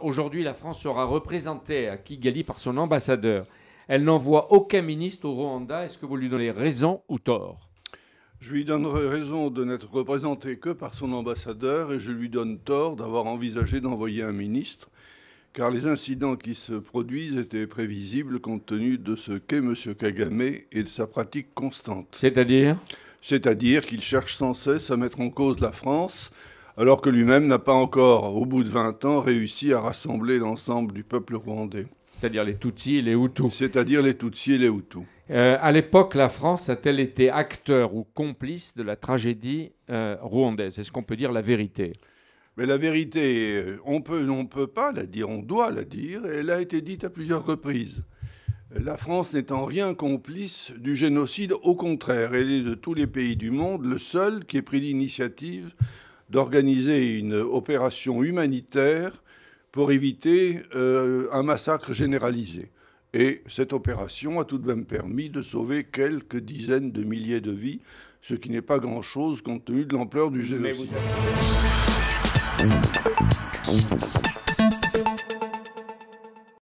Aujourd'hui, la France sera représentée à Kigali par son ambassadeur. Elle n'envoie aucun ministre au Rwanda. Est-ce que vous lui donnez raison ou tort? Je lui donnerai raison de n'être représenté que par son ambassadeur et je lui donne tort d'avoir envisagé d'envoyer un ministre, car les incidents qui se produisent étaient prévisibles compte tenu de ce qu'est M. Kagame et de sa pratique constante. C'est-à-dire? C'est-à-dire qu'il cherche sans cesse à mettre en cause la France, alors que lui-même n'a pas encore, au bout de 20 ans, réussi à rassembler l'ensemble du peuple rwandais. C'est-à-dire les Tutsis et les Hutus. C'est-à-dire les Tutsis et les Hutus. À l'époque, la France a-t-elle été acteur ou complice de la tragédie rwandaise? Est-ce qu'on peut dire la vérité? Mais la vérité, on peut pas la dire, on doit la dire, et elle a été dite à plusieurs reprises. La France n'est en rien complice du génocide, au contraire, elle est de tous les pays du monde le seul qui ait pris l'initiative d'organiser une opération humanitaire pour éviter un massacre généralisé. Et cette opération a tout de même permis de sauver quelques dizaines de milliers de vies, ce qui n'est pas grand-chose compte tenu de l'ampleur du génocide.